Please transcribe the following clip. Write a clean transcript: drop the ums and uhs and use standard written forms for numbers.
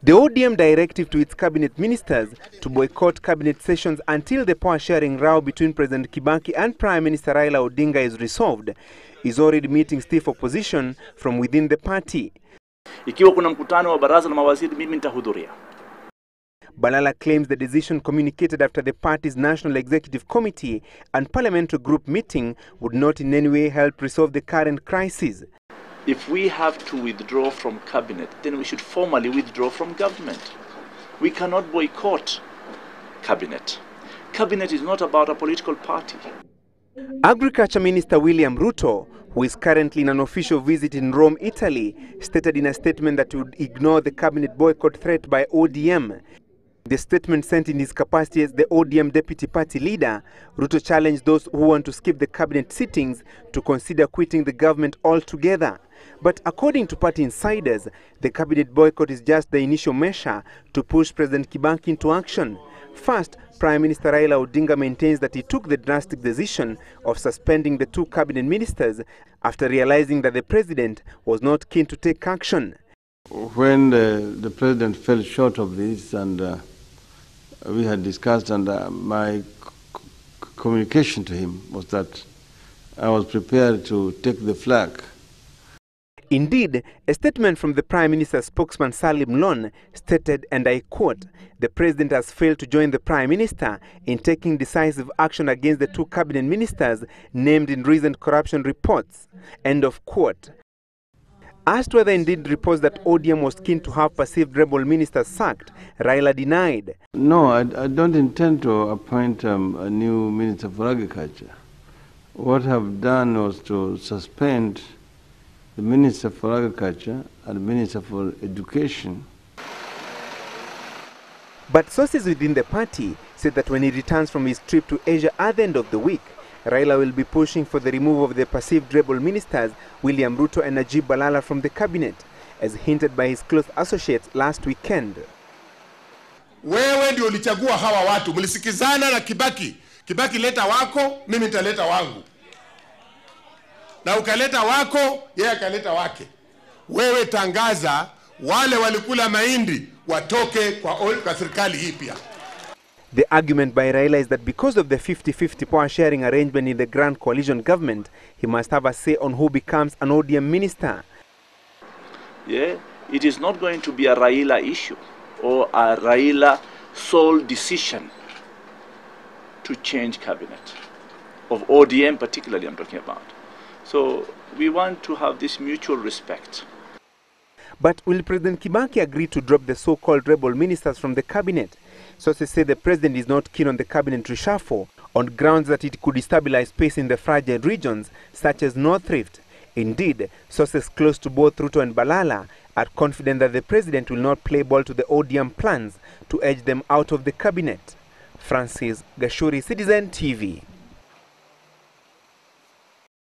The ODM directive to its cabinet ministers to boycott cabinet sessions until the power-sharing row between President Kibaki and Prime Minister Raila Odinga is resolved is already meeting stiff opposition from within the party. Ikiwa kuna mkutano wa baraza la mawaziri, mimi nitahudhuria. Balala claims the decision communicated after the party's National Executive Committee and Parliamentary Group meeting would not in any way help resolve the current crisis. If we have to withdraw from cabinet, then we should formally withdraw from government. We cannot boycott cabinet. Cabinet is not about a political party. Agriculture Minister William Ruto, who is currently in an official visit in Rome, Italy, stated in a statement that he would ignore the cabinet boycott threat by ODM. The statement sent in his capacity as the ODM deputy party leader, Ruto challenged those who want to skip the cabinet sittings to consider quitting the government altogether. But according to party insiders, the cabinet boycott is just the initial measure to push President Kibaki into action. First, Prime Minister Raila Odinga maintains that he took the drastic decision of suspending the two cabinet ministers after realizing that the president was not keen to take action. When the president fell short of this, and we had discussed, and my communication to him was that I was prepared to take the flag. Indeed, a statement from the Prime Minister's spokesman Salim Lon stated, and I quote, "The President has failed to join the Prime Minister in taking decisive action against the two cabinet ministers named in recent corruption reports." End of quote. Asked whether indeed reports that ODM was keen to have perceived rebel ministers sacked, Raila denied. No, I don't intend to appoint a new Minister for Agriculture. What I've done was to suspend the Minister for Agriculture and the Minister for Education. But sources within the party said that when he returns from his trip to Asia at the end of the week, Raila will be pushing for the removal of the perceived rebel ministers William Ruto and Najib Balala from the cabinet, as hinted by his close associates last weekend. Wewe ndio ulichagua hawa watu, mlisikizana na Kibaki. Kibaki leta wako, mimi nitaleta wangu. Na ukaleta wako, yeye akaleta wake. Wewe tangaza wale walikula mahindi watoke kwa serikali hii pia. The argument by Raila is that because of the 50-50 power sharing arrangement in the Grand Coalition government, he must have a say on who becomes an ODM minister. Yeah, it is not going to be a Raila issue or a Raila sole decision to change cabinet, of ODM particularly I'm talking about. So we want to have this mutual respect. But will President Kibaki agree to drop the so-called rebel ministers from the cabinet? Sources say the president is not keen on the cabinet reshuffle on grounds that it could destabilize peace in the fragile regions such as North Rift. Indeed, sources close to both Ruto and Balala are confident that the president will not play ball to the ODM plans to edge them out of the cabinet. Francis Gashuri, Citizen TV.